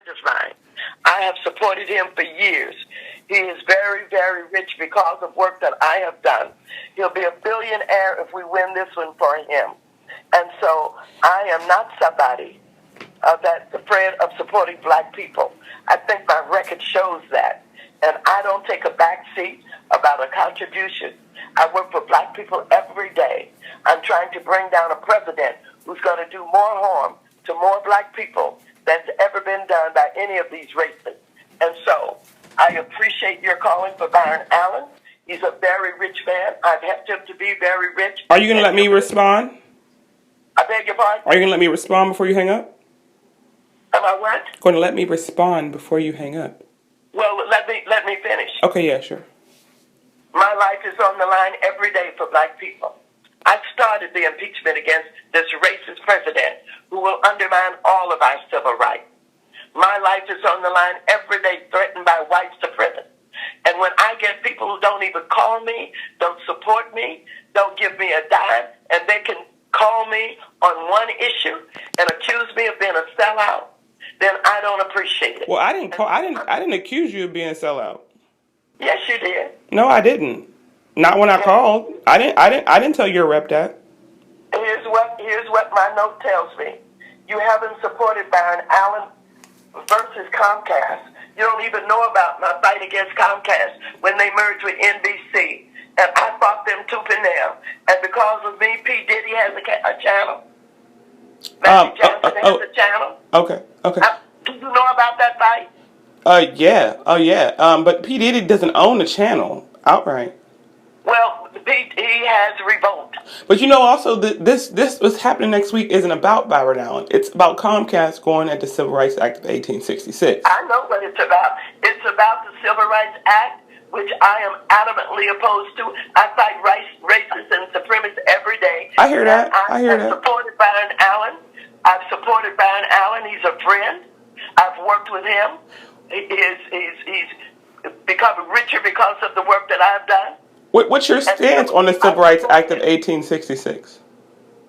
Of mine. I have supported him for years. He is very, very rich because of work that I have done. He'll be a billionaire if we win this one for him. And so I am not somebody that's afraid of supporting black people. I think my record shows that. And I don't take a back seat about a contribution. I work for black people every day. I'm trying to bring down a president who's going to do more harm to more black people that's ever been done by any of these races. And so I appreciate your calling for Byron Allen. He's a very rich man. I've helped him to be very rich. Are you going to let me respond? I beg your pardon? Are you going to let me respond before you hang up? Am I what? Going to let me respond before you hang up? Well, let me finish. Okay, yeah, sure. My life is on the line every day for black people. I started the impeachment against this racist president who will undermine all of our civil rights. My life is on the line every day, threatened by white supremacists. And when I get people who don't even call me, don't support me, don't give me a dime, and they can call me on one issue and accuse me of being a sellout, then I don't appreciate it. Well, I didn't accuse you of being a sellout. Yes, you did. No, I didn't. Not when I called. I didn't tell your rep that. Here's what my note tells me. You haven't supported Byron Allen versus Comcast. You don't even know about my fight against Comcast when they merged with NBC. And I fought them tooth and nail. And because of me, P. Diddy has a channel. Magic Johnson has a channel. Okay. Do you know about that fight? Yeah. Oh, yeah. But P. Diddy doesn't own the channel outright. Well, he has revolt. But you know, also, this what's happening next week isn't about Byron Allen. It's about Comcast going at the Civil Rights Act of 1866. I know what it's about. It's about the Civil Rights Act, which I am adamantly opposed to. I fight racists and supremacists every day. I hear that. I hear that. I've supported Byron Allen. I've supported Byron Allen. He's a friend. I've worked with him. He's become richer because of the work that I've done. What's your stance on the Civil Rights Act of 1866?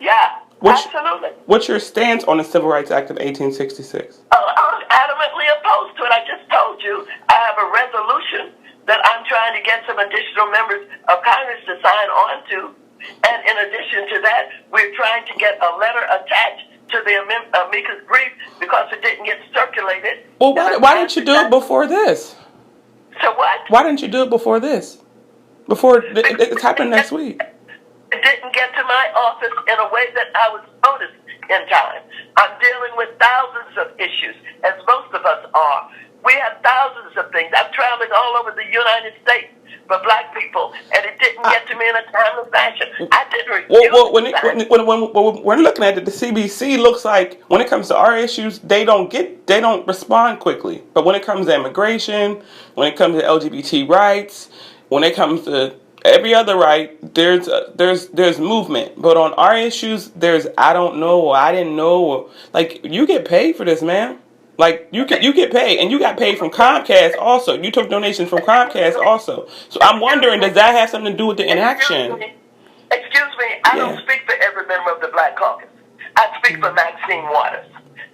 Yeah, absolutely. What's your stance on the Civil Rights Act of 1866? I was adamantly opposed to it. I just told you I have a resolution that I'm trying to get some additional members of Congress to sign on to. And in addition to that, we're trying to get a letter attached to the amicus brief because it didn't get circulated. Well, why didn't you do it before this? So what? Why didn't you do it before this? Before it's happening next week. It didn't get to my office in a way that I was noticed in time. I'm dealing with thousands of issues, as most of us are. We have thousands of things. I'm traveling all over the United States for black people, and it didn't get to me in a timely fashion. I didn't refuse. Well, when we're looking at it, the CBC looks like when it comes to our issues, they don't respond quickly. But when it comes to immigration, when it comes to LGBT rights, when it comes to every other right, there's movement. But on our issues, there's I don't know, I didn't know. Like, you get paid for this, man. Like, you get paid, and you got paid from Comcast also. You took donations from Comcast also. So I'm wondering, does that have something to do with the inaction? Excuse me, I don't speak for every member of the Black Caucus. I speak for Maxine Waters.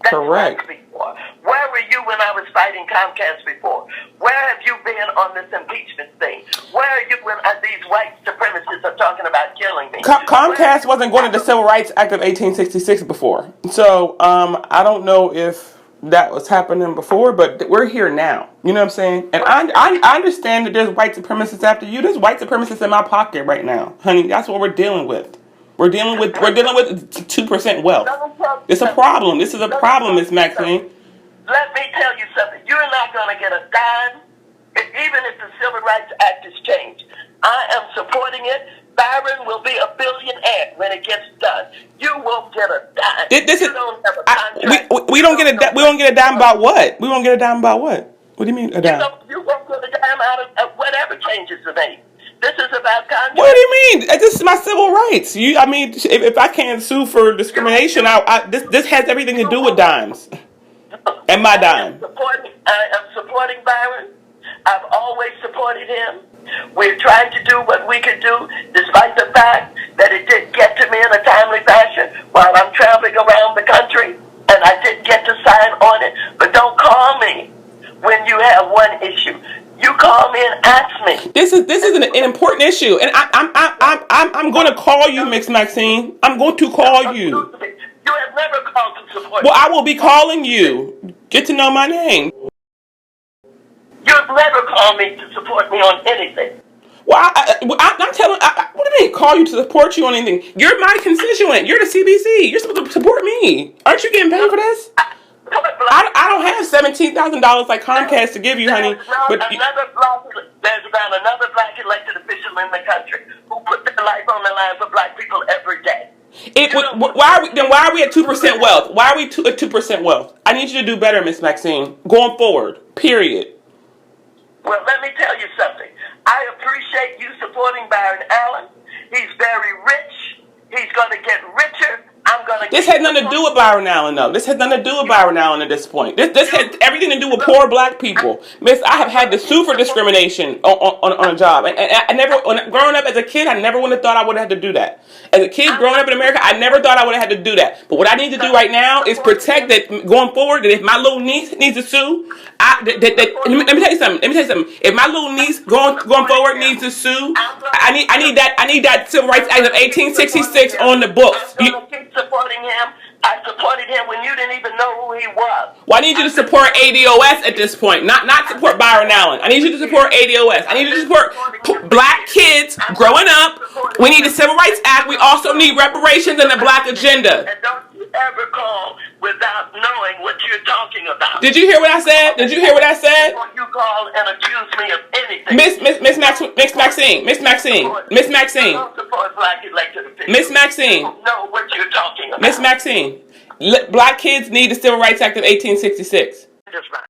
That's correct. What I speak for. Where were you when I was fighting Comcast before? Where have you been on this impeachment thing? Where are you when these white supremacists are talking about killing me? Comcast wasn't going to the Civil Rights Act of 1866 before. So I don't know if that was happening before, but we're here now. You know what I'm saying? And I understand that there's white supremacists after you. There's white supremacists in my pocket right now, honey. That's what we're dealing with. We're dealing with 2% wealth. It's a problem. This is a problem, Miss Maxine. Let me tell you something. You're not going to get a dime, even if the Civil Rights Act is changed. I am supporting it. Byron will be a billionaire when it gets done. You won't get a dime. You don't have a contract. We don't get a dime about what? We won't get a dime about what? What do you mean a dime? You won't get a dime out of whatever changes are made. This is about contract. What do you mean? This is my civil rights. If I can't sue for discrimination, this has everything to do with dimes. And my dime. I am supporting Byron. I've always supported him. We're trying to do what we could do, despite the fact that it didn't get to me in a timely fashion while I'm traveling around the country, and I didn't get to sign on it. But don't call This is an important issue, and I'm going to call you, Miss Maxine. I'm going to call you. You have never called to support Well, me. I will be calling you. Get to know my name. You've never called me to support me on anything. Well, I'm telling. What do they call you to support you on anything? You're my constituent. You're the CBC. You're supposed to support me. Aren't you getting paid for this? I don't have $17,000 like Comcast to give you, honey. But there's about another black elected official in the country who put their life on the line for black people every day. Why are we at 2% wealth? Why are we at 2% wealth? I need you to do better, Miss Maxine, going forward. Period. Well, let me tell you something. I appreciate you supporting Byron Allen. He's very rich. He's going to get richer. This had nothing to do with Byron Allen, though. This had nothing to do with Byron Allen at this point. This had everything to do with poor black people. Miss, I have had to sue for discrimination on a job. And I never, growing up as a kid, I never would have thought I would have had to do that. As a kid growing up in America, I never thought I would have had to do that. But what I need to do right now is protect that going forward, that if my little niece needs to sue, let me tell you something. If my little niece going forward needs to sue, I need that Civil Rights Act of 1866 on the books. Supporting him. I supported him when you didn't even know who he was. Well, I need you to support ADOS at this point, not support Byron Allen. I need you to support ADOS. I need you to support black kids growing up. We need the Civil Rights Act. We also need reparations and the black agenda. And don't you ever call without knowing what you're talking about. Did you hear what I said? Did you hear what I said? You call and accuse me of anything. Miss Maxine. Miss Maxine. Know what you're talking about. Miss Maxine. Black kids need the Civil Rights Act of 1866. That's right.